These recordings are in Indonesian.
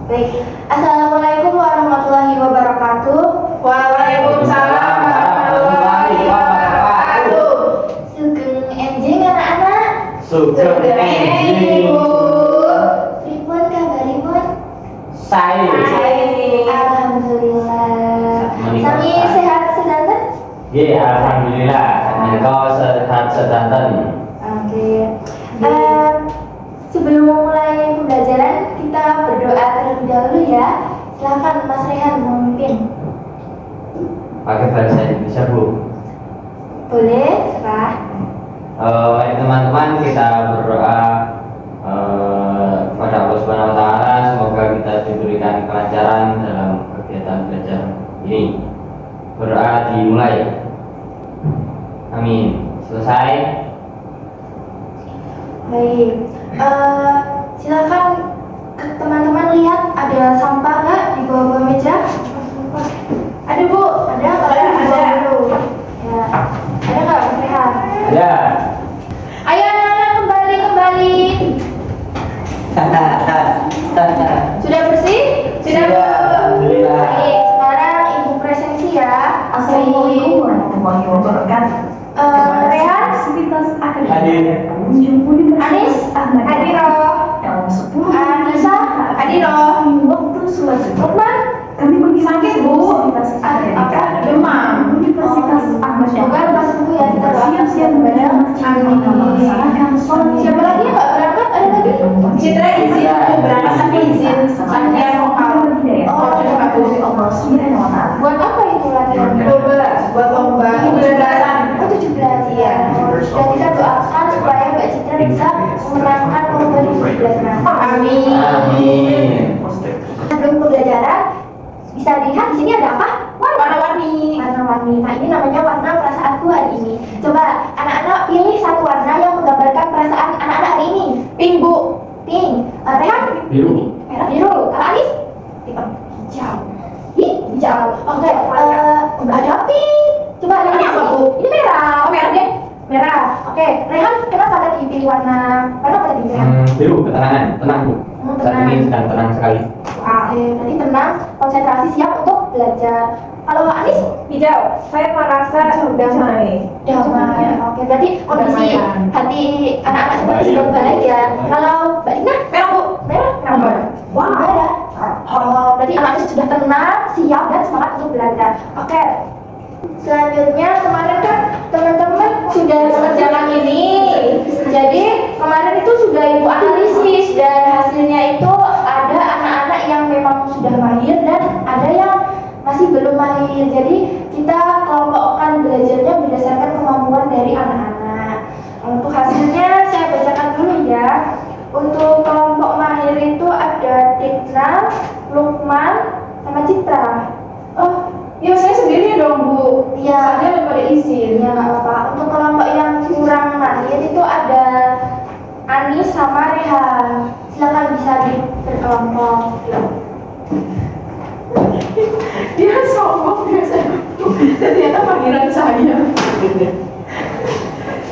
Baik. Assalamualaikum warahmatullahi wabarakatuh. Waalaikumsalam warahmatullahi wabarakatuh. Sugeng enjing anak-anak. Sugeng enjing. Pripun kabaripun? Sae. Alhamdulillah. Menika Sami sae. sehat sedanten? Nggih, alhamdulillah. Menika sehat sedanten. Oke. Sebelum mulai pembelajaran kita berdoa terlebih dahulu ya. Silakan Mas Rehan memimpin. Pakai bahasa Indonesia, Bu. Boleh, serah. Mari teman-teman kita berdoa kepada Allah Subhanahu wa taala, semoga kita diberikan kelancaran dalam kegiatan belajar ini. Berdoa dimulai. Amin. Selesai. Baik. Silakan teman-teman lihat ada sampah nggak di bawah meja? Ada Bu, ada. Kalau di bawah dulu. Ya. Ada nggak Mas Rehan? Ya. Ayo anak-anak kembali. Sudah bersih? Sudah, alhamdulillah. Baik, sekarang Ibu presensi ya. Assalamualaikum warahmatullahi wabarakatuh. Rehan? Aktivitas akademik Hadir. pengunjung Universitas Anis? Ahmad Hadiro. dalam 10 Anissa? Hadiro. waktu selanjutnya Lukman? kami mengikuti Sakit, Bu. aktivitas akademik Demam. Universitas Ahmad Semoga lepas sembuh ya, kita doakan siap-siap kepada amin melaksanakan sholat Siapa lagi yang nggak berangkat? Ada lagi? Citra izin mau berangkat tapi izin latihan vokal. Oh, terima kasih Allah Subhanahu wa taala. Buat apa itu latihan? 12 buat lomba 17-an. Oh, 17 ya. Dan kita doakan supaya Mbak Citra bisa memenangkan lomba di 17 nanti. Amin. Amin. Sebelum pembelajaran, bisa dilihat di sini ada apa? Warna-warni. Warna-warni. Nah, ini namanya warna perasaanku hari ini. Coba anak-anak pilih satu warna yang menggambarkan perasaan anak-anak hari ini. Pink, Bu. Pink. Rehan? Biru. Merah biru. Kalau Anis? Hitam. Hijau. Hijau. Oke. Ada pink. Coba ada Ini apa, Bu? Ini merah. Oh, merah deh. Merah. Oke. Rehan, kenapa tadi pilih warna? Kenapa tadi Rehan? Biru, ketenangan, tenang, Bu. Saat tenang. ini sedang tenang sekali. Oke. Nanti tenang, konsentrasi, siap untuk belajar. Kalau Anis? Hijau. Saya merasa damai. Damai. Oke. Berarti kondisi Damai. hati anak-anak seperti Baik. sedang baik ya. Kalau Mbak Dina? Merah, Bu. Merah. Merah. Wow. Merah. Oh, berarti anak-anak sudah tenang, siap dan semangat untuk belajar. Oke. Selanjutnya kemarin kan teman-teman sudah mengerjakan ini. Jadi kemarin itu sudah Ibu analisis dan hasilnya itu ada anak-anak yang memang sudah mahir dan ada yang masih belum mahir. Jadi kita kelompokkan belajarnya berdasarkan kemampuan dari anak-anak. Untuk hasilnya saya bacakan dulu ya. Untuk kelompok mahir itu ada Tigna, Lukman, sama Citra. Oh, ya saya sendiri dong, Bu. Iya. Saya daripada izin. Ya nggak apa-apa. Untuk kelompok yang kurang mahir itu ada Anis sama Rehan. Silakan bisa berkelompok. Dia sombong biasanya. Ternyata panggilan saya.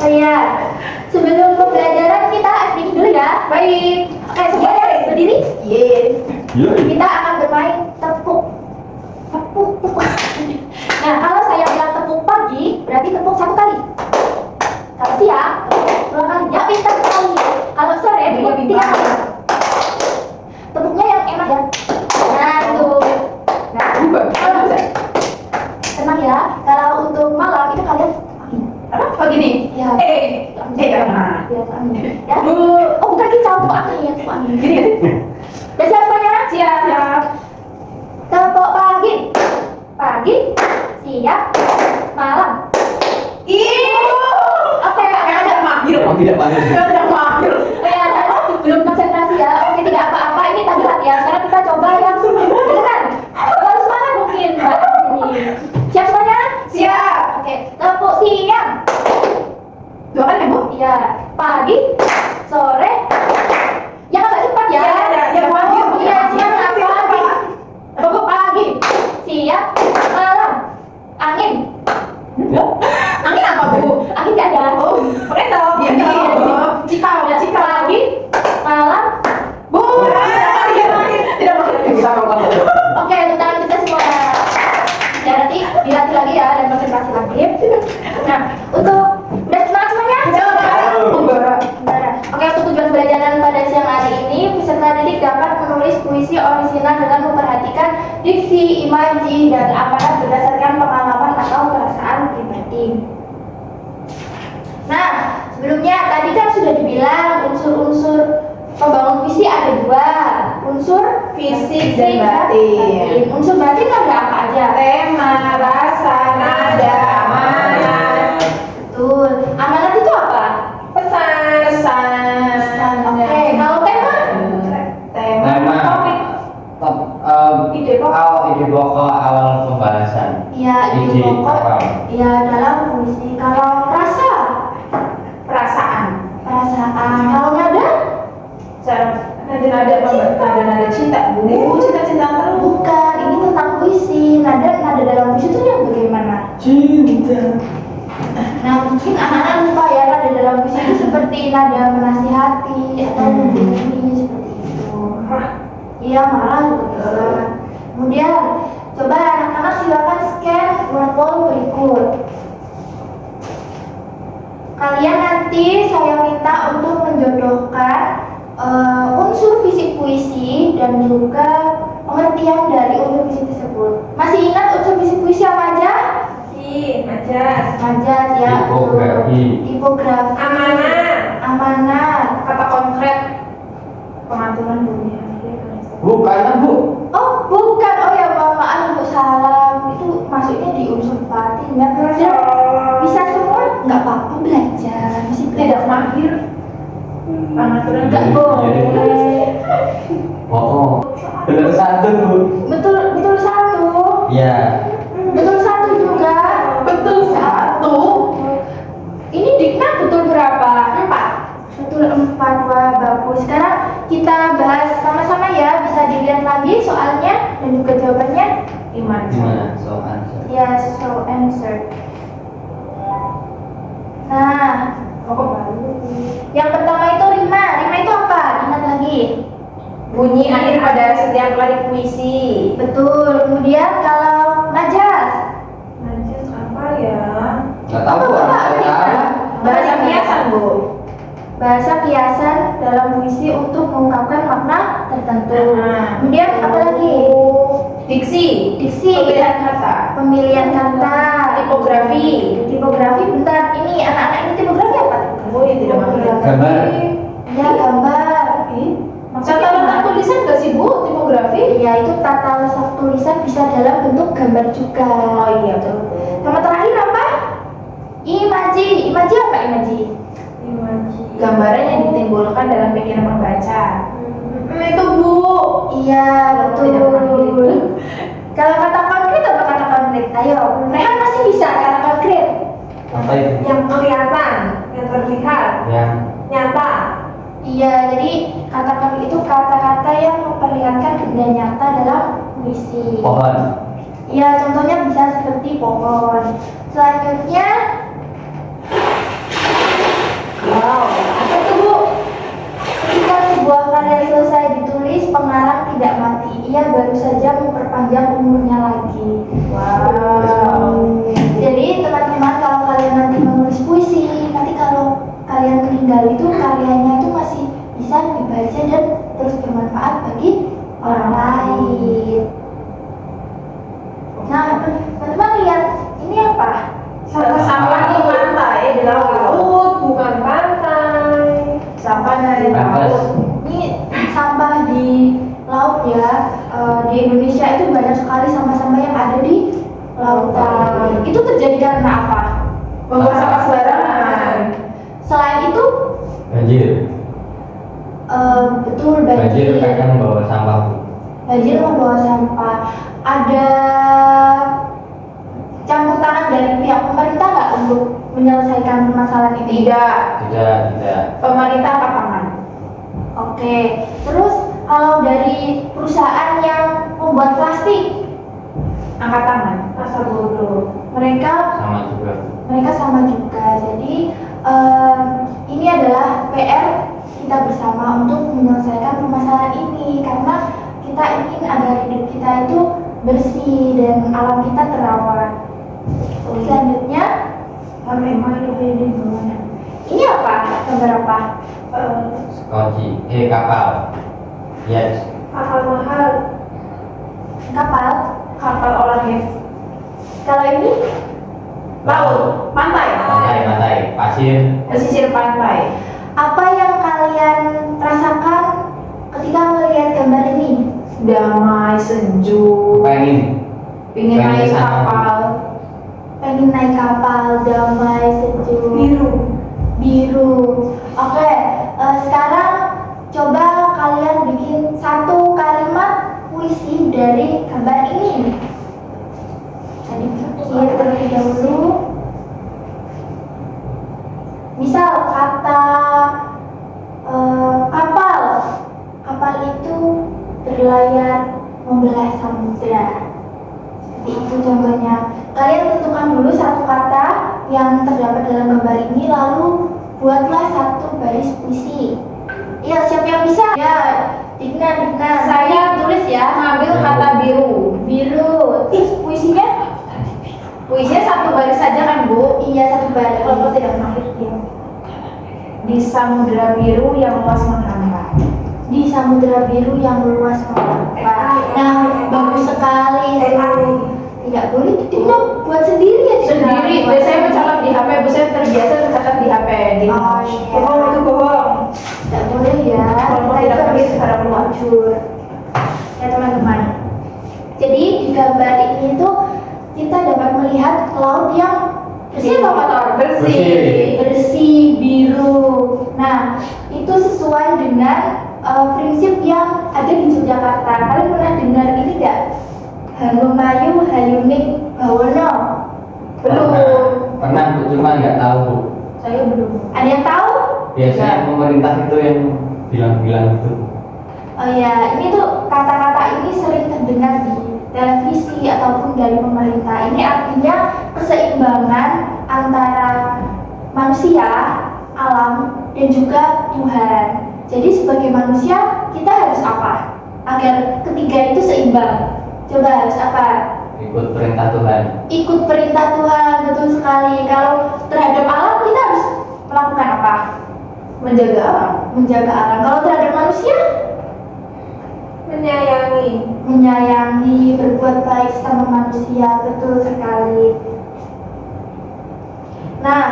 Oh iya. Sebelum pembelajaran kita aktif dulu ya. Baik. Oke, semuanya berdiri. Yes. Kita akan bermain tepuk. Tepuk. Nah, kalau saya bilang tepuk pagi, berarti tepuk satu kali. Kalau siang, dua kali. Ya, pintar sekali. Kalau sore, tepuk tiga kali. Tepuknya yang enak ya. Nah, itu. Nah, kalau tenang ya. Kalau untuk malam itu kalian Oh gini. ya. Jangan. Ya. Oh, bukan kicau, tepuk angin. Tepuk angin. Gini. Udah siap semuanya? Siap. Tepuk pagi. Pagi, siang, malam. Oke, Ada mahir. Memang tidak panggil. Ada mahir. ya, belum konsentrasi ya. Oke, tidak apa-apa. Ini tadi latihan. Sekarang kita coba yang beneran. Kalau semangat mungkin, Mbak. Ini. Siap semuanya? Siap. Oke, tepuk siang. Dua kali ya, Bu? Iya, pagi, sore. Yang agak cepat ya. Yang mahir. Iya, siang pagi. Tepuk pagi, siang, malam. Angin. Angin apa, Bu? Angin nggak ada. Oh, kereta. Iya. Cikau. puisi orisinal dengan memperhatikan diksi, imaji, dan amanat berdasarkan pengalaman atau perasaan pribadi. Nah, sebelumnya tadi kan sudah dibilang unsur-unsur pembangun puisi ada dua, unsur Fisik dan batin. Unsur batin ada apa aja? Tema, rasa, nada, amanat. Betul. Amanat itu apa? Pesan. Oke, kalau tema? Tema. Topik. Ide Ide pokok awal pembahasan. Ya, Ide ide pokok. awal. Ya, dalam puisi. Kalau rasa, Perasaan. perasaan. Kalau nada? Nada cinta. Cinta terus. Bukan, ini tentang puisi. Nada dalam puisi itu yang bagaimana? Cinta. Nah, mungkin anak-anak lupa ya, nada dalam puisi itu seperti nada menasihati atau menghubungi seperti itu. Iya, marah juga bisa. Kemudian, coba anak-anak silakan scan QR code berikut. Kalian nanti saya minta untuk menjodohkan unsur fisik puisi dan juga pengertian dari unsur fisik tersebut. Masih ingat unsur fisik puisi apa aja? Majas. Majas ya. Tipografi. Tipografi. Amanat. Kata konkret. Pengaturan dunia. Bukan, Bu. Oh, bukan. Oh ya, maaf Bu, salah. Itu masuknya di unsur batin ya. Bisa semua? Nggak apa-apa, belajar. Masih Tidak belajar. mahir. Pengaturan Nggak boleh. Oh, benar satu, Bu. Betul satu. Ya. Betul satu juga. Betul satu. Ini Dikna betul berapa? 4. Betul 4. Wah, bagus. Sekarang kita bahas sama-sama ya. Bisa dilihat lagi soalnya dan juga jawabannya. Gimana soal answer? Ya, so answer. Nah, yang pertama itu rima. Rima itu apa? Ingat lagi. Bunyi akhir pada setiap kali puisi. Betul. Kemudian kalau majas. Majas apa ya? Nggak tahu, Bu. Saya tahu. Bahasa kiasan, Bu. Bahasa kiasan dalam puisi untuk mengungkapkan makna tertentu. Nah. Kemudian apa lagi? Diksi. Diksi. Pemilihan kata. Pemilihan kata. Tipografi. Tipografi. Bentar, ini anak-anak ini tipografi apa? Oh, ya tidak mengerti. Gambar. Ya, gambar. Tata letak tulisan nggak sih, Bu? Tipografi? Ya, itu tata letak tulisan bisa dalam bentuk gambar juga. Oh iya, betul. Sama terakhir apa? Imaji. Imaji apa imaji? Gambaran yang ditimbulkan dalam pikiran pembaca. Itu, Bu. Iya, betul. Tidak mengerti. Kalau kata konkret apa kata konkret? Ayo, Rehan masih bisa kata konkret. Apa itu? Yang kelihatan, yang terlihat, Yang nyata. Iya, jadi kata konkret itu kata-kata yang memperlihatkan benda nyata dalam puisi. pohon. Iya, contohnya bisa seperti pohon. Selanjutnya, wow, apa itu Bu? Ketika sebuah karya selesai ditulis, pengarang tidak mati. Ia baru saja memperpanjang umurnya lagi. Wow. Jadi teman-teman kalau kalian nanti menulis puisi, nanti kalau kalian meninggal itu karyanya itu masih bisa dibaca dan terus bermanfaat bagi orang lain. Nah, teman-teman lihat ini apa? Sampah di pantai, di laut, bukan pantai. Sampah dari Pantas. laut. Ini sampah di laut ya. Di Indonesia itu banyak sekali sampah-sampah yang ada di lautan. Itu terjadi karena apa? Membuang sampah sembarangan. Selain itu, Banjir. betul Banjir kadang bawa sampah, Bu. Banjir membawa sampah. Ada campur tangan dari pihak pemerintah nggak untuk menyelesaikan permasalahan ini? Tidak. Tidak. Pemerintah angkat tangan. Oke. Terus kalau dari perusahaan yang membuat plastik, Angkat tangan. Asal bodoh. mereka Sama juga. sama juga. Jadi ini adalah PR kita bersama untuk menyelesaikan permasalahan ini karena kita ingin agar hidup kita itu bersih dan alam kita terawat. Selanjutnya, ini apa? Gambar apa? Kunci. Kapal. Yes. Kapal mahal. pesisir pantai. Apa yang kalian rasakan ketika melihat gambar ini? Damai, sejuk, Pengen pingin Pengen naik kesana. kapal. Pengen naik kapal, damai, sejuk, Biru. biru. Oke, sekarang coba kalian bikin satu kalimat puisi dari gambar ini. Tadi pikir terlebih dahulu. Misal kata kapal. Kapal itu berlayar membelah samudra. Seperti itu contohnya. Kalian tentukan dulu satu kata yang terdapat dalam gambar ini, lalu buatlah satu baris puisi. Iya, siapa yang bisa? Ya, Digna. Saya tulis ya. Ngambil kata biru. Biru. Terus puisinya? Puisinya satu baris saja kan, Bu? Iya, satu baris. Kalau tidak mahir ya. Di samudra biru yang luas menghampar. Di samudra biru yang luas menghampar. Nah, bagus sekali. Tidak boleh, Digna buat sendiri ya. Digna. Sendiri, biasanya mencatat di HP, Bu, saya terbiasa mencatat di HP. Oh, iya. Bohong itu bohong. Tidak boleh ya. Kalau Kita tidak itu pergi harus secara peluang. jujur. Ya teman-teman. Jadi di gambar ini tuh kita dapat melihat laut yang bersih apa kotor? Bersih. Bersih, biru. Nah, itu sesuai dengan prinsip yang ada di Yogyakarta. Kalian pernah dengar ini enggak? Hanumayu Hayuning Bawono. Belum. Pernah Bu, cuma nggak tahu Bu. Saya belum. Ada yang tahu? Biasanya pemerintah itu yang bilang-bilang itu. Oh ya, ini tuh kata-kata ini sering terdengar di televisi ataupun dari pemerintah. Ini artinya keseimbangan antara manusia, alam, dan juga Tuhan. Jadi sebagai manusia kita harus apa? Agar ketiga itu seimbang. Coba harus apa? Ikut perintah Tuhan. Ikut perintah Tuhan, betul sekali. Kalau terhadap alam kita harus melakukan apa? Menjaga alam. Menjaga alam. Kalau terhadap manusia, menyayangi, berbuat baik sama manusia, betul sekali. Nah,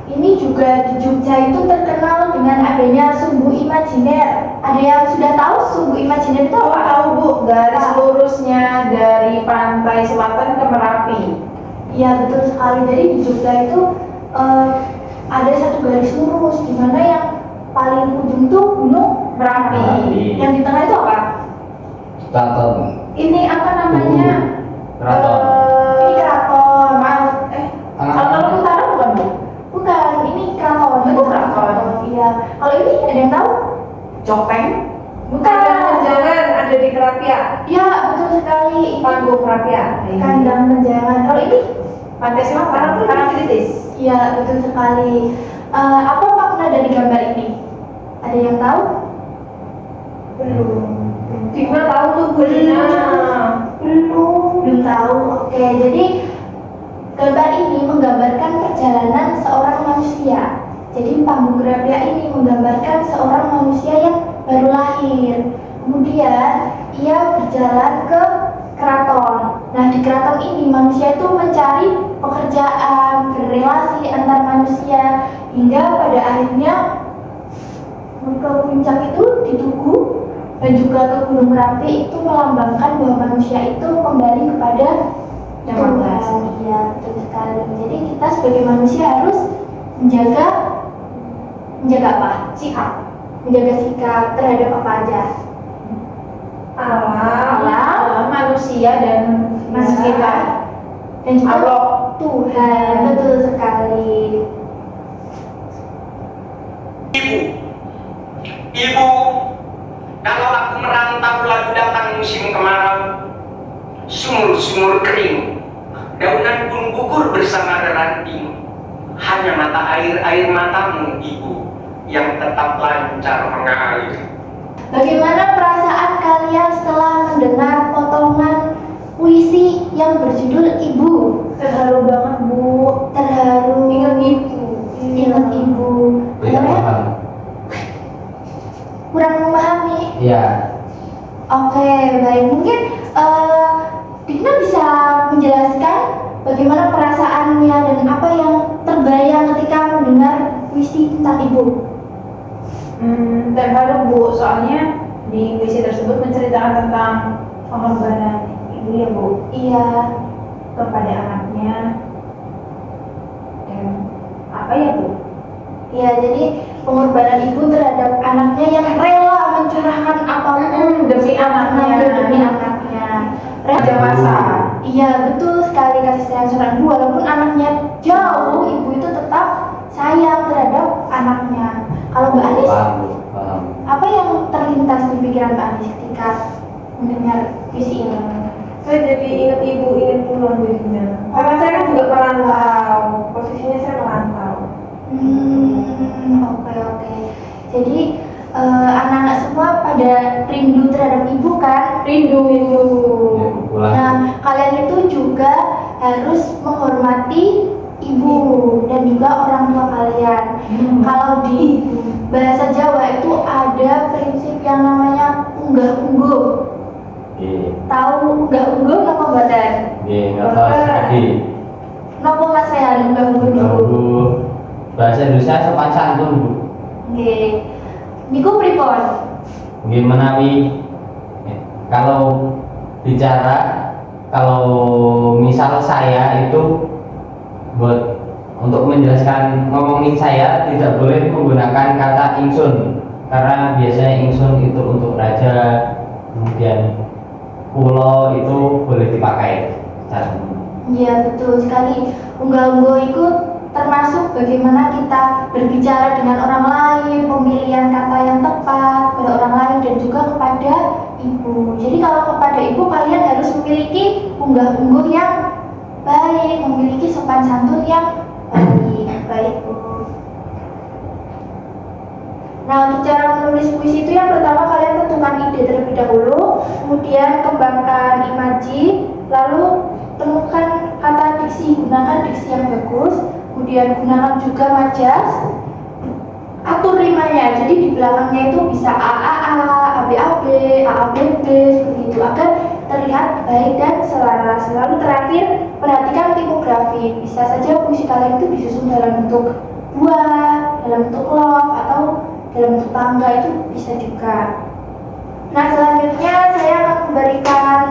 ini juga di Jogja itu terkenal dengan adanya sumbu imajiner. Ada yang sudah tahu sumbu imajiner itu Oh, apa? tahu Bu, garis Apa? lurusnya dari pantai selatan ke Merapi. Iya, betul sekali. Jadi di Jogja itu ada satu garis lurus di mana yang paling ujung tuh Gunung Merapi. Merapi. Yang di tengah itu apa? Keraton. Ini apa namanya? Keraton. Ini keraton. Maaf. Kalau utara bukan Bu? Bukan, ini keraton. Itu keraton. Iya. Kalau ini ada yang tahu? Copeng. Bukan. Jangan ada di Kerapia. Ya, betul sekali. Ini Panggung Kerapia. kandang menjangan. Kalau ini? Pantai selatan. Karangtritis. Iya, betul sekali. Apa makna dari gambar ini? Ada yang tahu? Belum. Gimana tahu tuh Bu Dina? Belum tahu. Oke, jadi gambar ini menggambarkan perjalanan seorang manusia. Jadi panggung Kerapia ini menggambarkan seorang manusia yang baru lahir. Kemudian ia berjalan ke keraton. Nah, di keraton ini manusia itu mencari pekerjaan, berrelasi antar manusia hingga pada akhirnya ke puncak itu di Tugu dan juga ke Gunung Merapi itu melambangkan bahwa manusia itu kembali kepada Yang Maha Tuhan. Esa. Iya, betul sekali. Jadi kita sebagai manusia harus menjaga apa? Sikap. Menjaga sikap terhadap apa aja? Alam, manusia dan Manusia dan juga Allah. Tuhan. Betul sekali. Ibu, kalau aku merantau lalu datang musim kemarau, sumur-sumur kering, daunan pun gugur bersama ranting. Hanya mata air matamu, Ibu, yang tetap lancar mengalir. Bagaimana perasaan kalian setelah mendengar potongan puisi yang berjudul Ibu? Terharu banget Bu. Terharu. Ingat ibu. Ingat ibu. Tidak Sebenarnya paham. kurang memahami. Iya. Oke, baik. Mungkin Dina bisa menjelaskan bagaimana perasaannya dan apa yang terbayang ketika mendengar puisi tentang ibu? Terharu Bu, soalnya di puisi tersebut menceritakan tentang pengorbanan ibu ya Bu Iya, kepada anaknya. Dan apa ya Bu? iya, jadi pengorbanan ibu terhadap anaknya yang rela mencurahkan apapun Demi anaknya. demi anaknya. Raja masa. Iya, betul sekali kasih sayang seorang ibu. Walaupun anaknya jauh, ibu itu tetap sayang terhadap anaknya. Kalau Mbak Anis, Paham, Bu. Paham. apa yang terlintas di pikiran Mbak Anis ketika mendengar puisi ini? Saya jadi ingat ibu, ingat pulang jadinya. Karena saya kan juga merantau, posisinya saya merantau. Oke oke. Jadi anak-anak semua pada rindu terhadap ibu kan? Rindu. Ya, pulang. Nah, kalian itu juga harus menghormati ibu dan juga orang tua kalian. Kalau di bahasa Jawa itu ada prinsip yang namanya unggah-ungguh. Oke. Tahu unggah-ungguh napa mboten? Oke, nggak tahu sekali. Napa Mas Rehan unggah-ungguh dulu? Bu, bahasa Indonesia sopan santun, Bu. Nggih. Niku pripun? Nggih menawi kalau bicara, kalau misal saya itu buat untuk menjelaskan ngomongin saya tidak boleh menggunakan kata ingsun, karena biasanya ingsun itu untuk raja, kemudian pulau itu boleh dipakai. Iya betul sekali. Unggah-ungguh itu termasuk bagaimana kita berbicara dengan orang lain, pemilihan kata yang tepat pada orang lain dan juga kepada ibu. Jadi kalau kepada ibu kalian harus memiliki unggah-ungguh yang baik, memiliki sopan santun yang baik Bu. Nah, untuk cara menulis puisi itu yang pertama kalian tentukan ide terlebih dahulu, kemudian kembangkan imaji, lalu temukan kata diksi, gunakan diksi yang bagus, kemudian gunakan juga majas, atur rimanya, jadi di belakangnya itu bisa AAA, ABAB, AABB, seperti itu agar terlihat baik dan selaras. Lalu terakhir, perhatikan tipografi, bisa saja puisi kalian itu disusun dalam bentuk buah, dalam bentuk love, atau dalam bentuk tangga, itu bisa juga. Nah, selanjutnya saya akan memberikan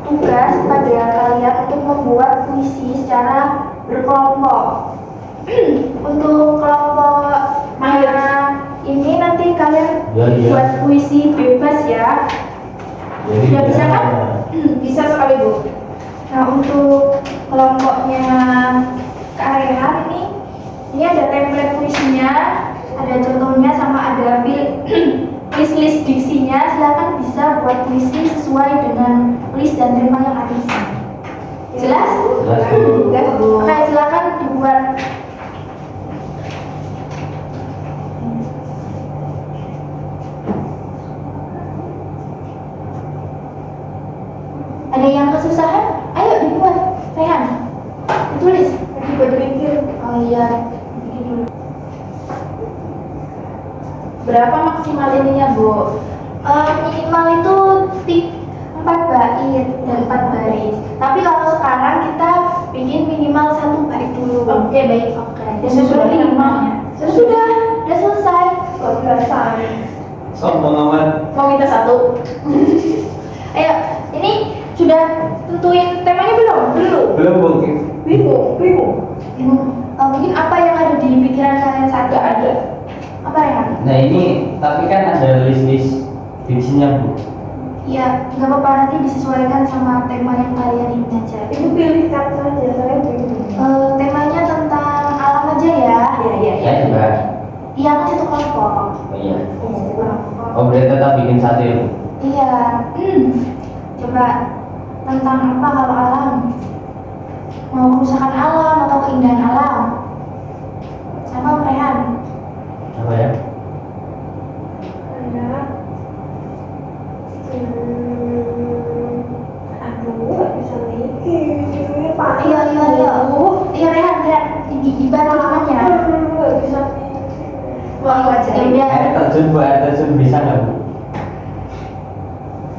tugas pada kalian untuk membuat puisi secara berkelompok. Untuk kelompok ini nanti kalian Ya, iya. buat puisi bebas ya. Jadi Sudah bisa kan? Bisa sekali Bu. Nah, untuk kelompoknya Kak Rehan ini ada template puisinya, ada contohnya sama ada list diksinya. Silakan bisa buat puisi sesuai dengan list dan tema yang ada di sini. Jelas? Jelas, Bu. Jelas Bu. Oke, silakan dibuat. Ada yang kesusahan? Ayo dibuat, Rehan. Ditulis. Lagi berpikir Oh iya, bikin dulu. berapa maksimal ininya Bu? Minimal itu 4 bait dan 4 baris. Tapi kalau sekarang kita bikin minimal 1 bait dulu. Oke, baik. Oke. Ya, sudah minimalnya. Sudah selesai. Kok biasa? Sombong amat. Mau minta satu? Ayo, ini sudah tentuin temanya belum? Belum mungkin. Bingung. Mungkin apa yang ada di pikiran kalian saat Gak ada. Apa ya? Nah ini tapi kan ada list diksinya, Bu. Iya, nggak apa-apa, nanti disesuaikan sama tema yang kalian ingin aja. Ibu pilih kata saja, saya bingung. Temanya tentang alam aja ya. Iya. Saya juga. Iya, kan satu kelompok. Oh iya. Kelompok. Oh berarti tetap bikin satu ya, Bu. Iya. Coba tentang apa kalau alam? Mau kerusakan alam atau keindahan alam? Sama Rehan. Apa ya? Aduh, gak bisa mikir. Pak. Iya. Iya Rehan. Dibantu namanya. Gak bisa mikir. Wah, aja. Ya Air udah. terjun, Bu. Air terjun bisa nggak, Bu?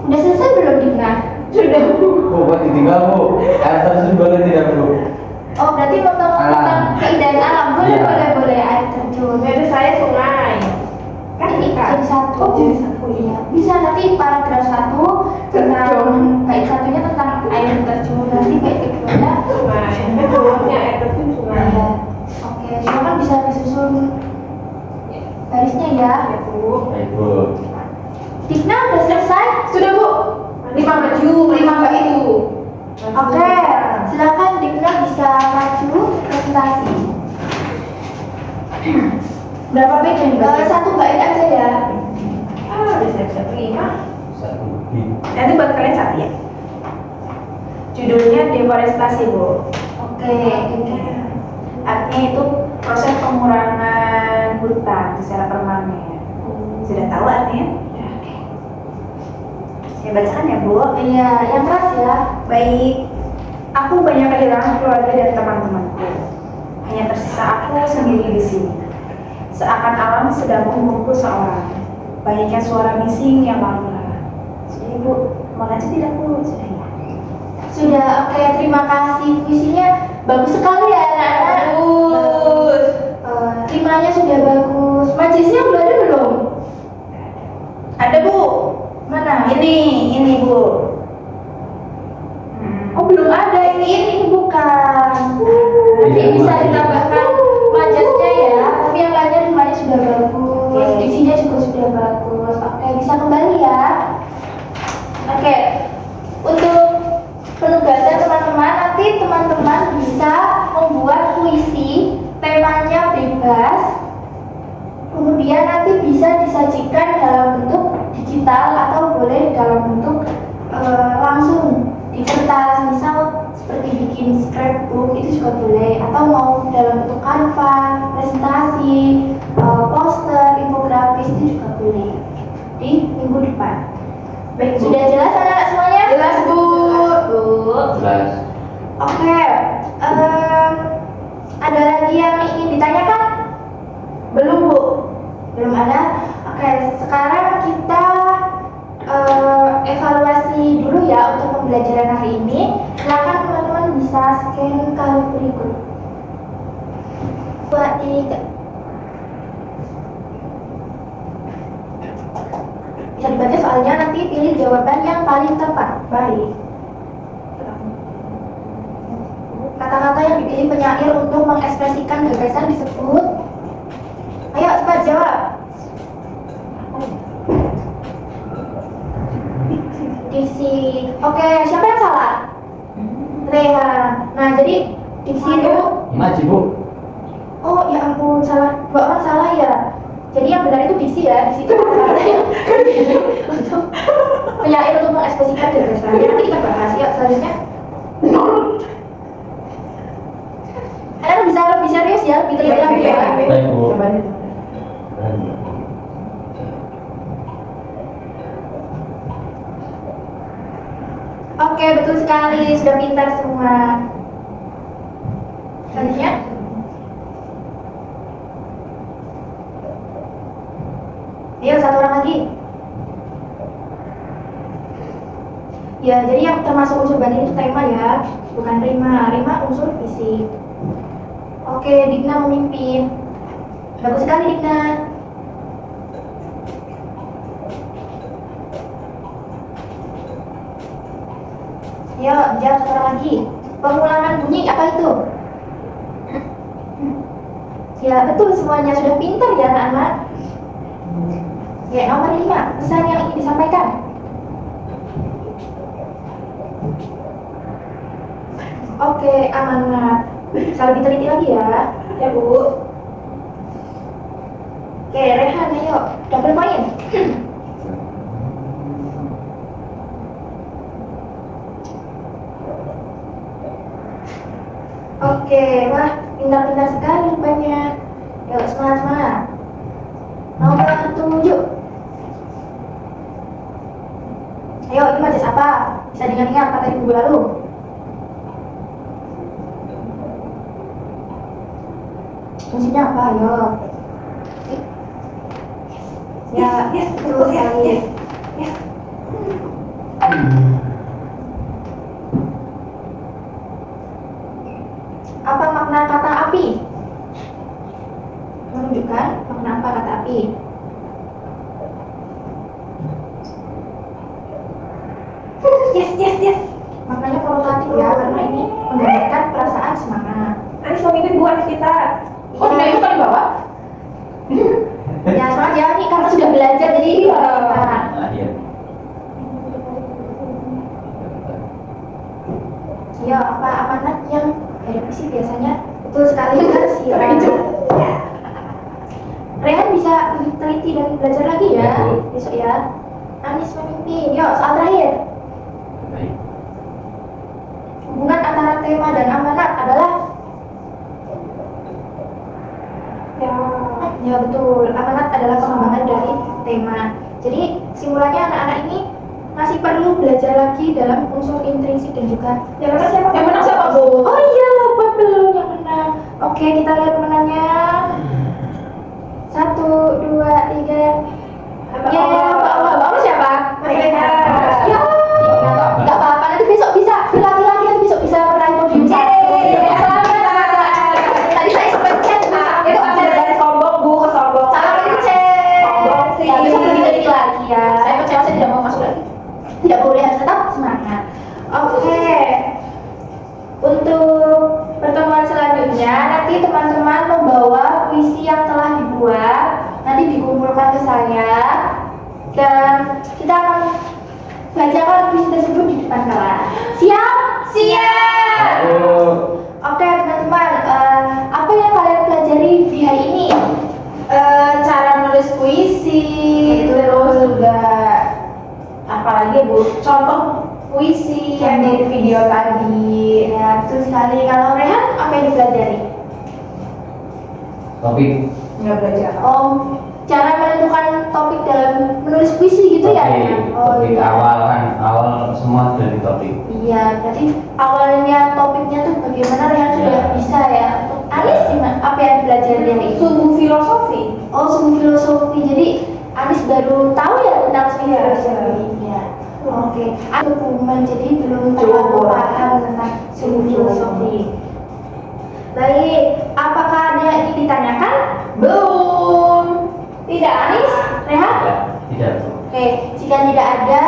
Udah selesai belum Dina? Sudah Bu. Bu, kok ditinggal, Bu? Air terjun boleh tidak, Bu? Oh, berarti mau tahu tentang keindahan alam. Boleh, Iya. boleh, boleh. Air terjun. Itu saya sungai. Kan ini jadi satu. Oh, jadi satu. Iya. Bisa nanti paragraf 1 tentang bait satunya tentang air terjun. Nanti bait keduanya Sungai. Kedua-duanya air terjun sungai. Iya. Oke, silakan bisa disusun barisnya ya. Ya, Bu. Baik Bu. Dikna udah selesai? Sudah, Bu. 5 maju, 5 Mbak itu. Oke, silakan Dikna bisa maju presentasi. Berapa bait yang dibahas? Satu bait aja ya. Udah siap-siap 5. Satu lebih. Nanti buat kalian 1 ya. Judulnya deforestasi, Bu. Oke, Artinya itu proses pengurangan hutan secara permanen. Sudah tahu artinya? Saya bacakan ya, Bu. Iya, yang keras ya. Baik, aku banyak kehilangan keluarga dan teman-temanku. Hanya tersisa aku sendiri di sini. Seakan alam sedang membungkus seorang. Banyaknya suara bising yang lalu-lalang. Sudah, Ibu, mau lanjut tidak, Bu? Sudah ya. Sudah, oke, terima kasih. Puisinya bagus sekali ya anak-anak. Bagus. Rimanya sudah bagus. Majesnya udah ada belum? Ada, Bu. Mana? Ini, Bu. Oh, belum ada. Ini bukan. Nanti Iya, bisa Bu. ditambahkan majesnya ya. Tapi yang lainnya rimanya sudah bagus. Oke. Diksinya juga sudah bagus. Oke, bisa kembali ya. Oke. Untuk penugasan teman-teman, nanti teman-teman bisa membuat puisi, temanya bebas. Kemudian nanti bisa disajikan dalam bentuk digital atau boleh dalam bentuk langsung di kertas, misal seperti bikin scrapbook itu juga boleh, atau mau dalam bentuk Canva, presentasi, poster, infografis itu juga boleh di minggu depan. Baik, Bu. Sudah jelas anak semuanya? Jelas, Bu. Jelas. Oke, ada lagi yang ingin ditanyakan? Belum, Bu. Belum ada? Oke, sekarang kita evaluasi dulu ya untuk pembelajaran hari ini. Silakan teman-teman bisa scan kali berikut. 2, 3. Bisa dibaca soalnya, nanti pilih jawaban yang paling tepat. Baik. Kata-kata yang dipilih penyair untuk mengekspresikan gagasan disebut. Ayo cepat jawab. Diksi. Oke, siapa yang salah? Rehan. Nah, jadi diksi itu. Maju Bu. Oh ya ampun, salah. 2 orang salah ya. Jadi yang benar itu diksi ya. Diksi itu kata-kata yang dipilih untuk penyair untuk mengekspresikan gagasan. Nanti kita bahas. Yuk selanjutnya. Anda bisa lebih serius ya, lebih teliti lagi ya. Baik Bu. Oke, betul sekali. Sudah pintar semua. Selanjutnya. Ayo, 1 orang lagi. Ya, jadi yang termasuk unsur batin itu tema ya, bukan rima. Rima unsur fisik. Oke, Dikna memimpin. Bagus sekali, Dikna. Ayo, jawab 1 orang lagi. Pengulangan bunyi apa itu? Ya, betul semuanya. Sudah pintar ya anak-anak. Ya, nomor 5. Pesan yang ingin disampaikan. Oke, amanat. Bisa lebih teliti lagi ya. Ya, Bu. Oke, Rehan, ayo. Double point. Oke, wah, pintar-pintar sekali rupanya. Yuk, semangat-semangat. Nomor 7. Ayo, ini majas apa? Bisa diingat-ingat kata ibu lalu. Fungsinya apa? Ayo. Ya, betul sekali. Apa Yes. Makanya provokatif ya, karena ini menggambarkan perasaan semangat. Anis memimpin 2 aktivitas. Oh, tidak itu kan di bawah? Ya, semangat ya, nih karena sudah belajar jadi Iya. nah, Lahir. ya apa amanat yang ada sih biasanya betul sekali kan sih Rehan bisa lebih teliti dan belajar lagi ya Ya, Bu. besok ya. Anis memimpin. Yuk, soal terakhir. Baik. Hubungan antara tema dan amanat adalah ya betul. Amanat adalah pengembangan dari tema. Jadi simpulannya anak-anak ini masih perlu belajar lagi dalam unsur intrinsik dan juga Yang menang siapa? yang menang siapa Bu? Oh iya, lupa belum yang menang. Oke, kita lihat menangnya. 1, 2, 3. Ya, Pak Allah siapa? Mereka. Ya, nggak apa-apa. Nanti besok bisa berlatih-latih, nanti besok bisa meraih podium 1. Yeay. Selamat. Tadi saya sempat chat Itu ada dari sombong Bu ke sombong. salah pencet. Sombong sih. Ya, besok lebih dari lagi ya. Saya kecewa, saya tidak mau masuk lagi. Tidak boleh, harus tetap semangat. Oke. Untuk pertemuan selanjutnya nanti teman-teman membawa puisi yang telah dibuat, nanti dikumpulkan ke saya dan kita akan bacakan puisi tersebut di depan kelas. Siap? Siap. Oke teman-teman, apa yang kalian pelajari di hari ini? Cara menulis puisi, terus juga apalagi Bu? Contoh puisi yang dari video tadi. Ya, betul sekali. Kalau Rehan, apa yang dipelajari? Topik. Nggak belajar. Oh, cara menentukan topik dalam menulis puisi gitu ya? Rehan? Oh, Topik iya. awal kan, awal semua dari topik. Iya, berarti awalnya topiknya tuh bagaimana Rehan sudah Ya. bisa ya? Untuk Anis gimana? Apa yang dipelajari hari ini? Sumbu filosofi. Oh, sumbu filosofi. Jadi Anis baru tahu ya tentang sumbu Iya, filosofi. Iya. Oke. Aku dokumen jadi belum Coba. terlalu paham tentang sumbu filosofi. Baik, apakah ada yang ingin ditanyakan? Belum. Tidak, Anis? Rehat? Tidak. Oke, jika tidak ada,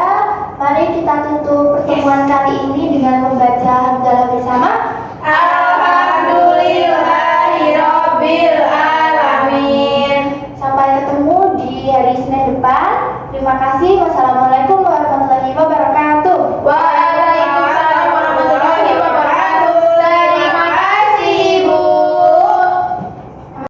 mari kita tutup pertemuan kali ini dengan membaca hamdalah bersama. Alhamdulillahirobbil alamin. Sampai ketemu di hari Senin depan. Terima kasih. Wassalamualaikum warahmatullahi wabarakatuh.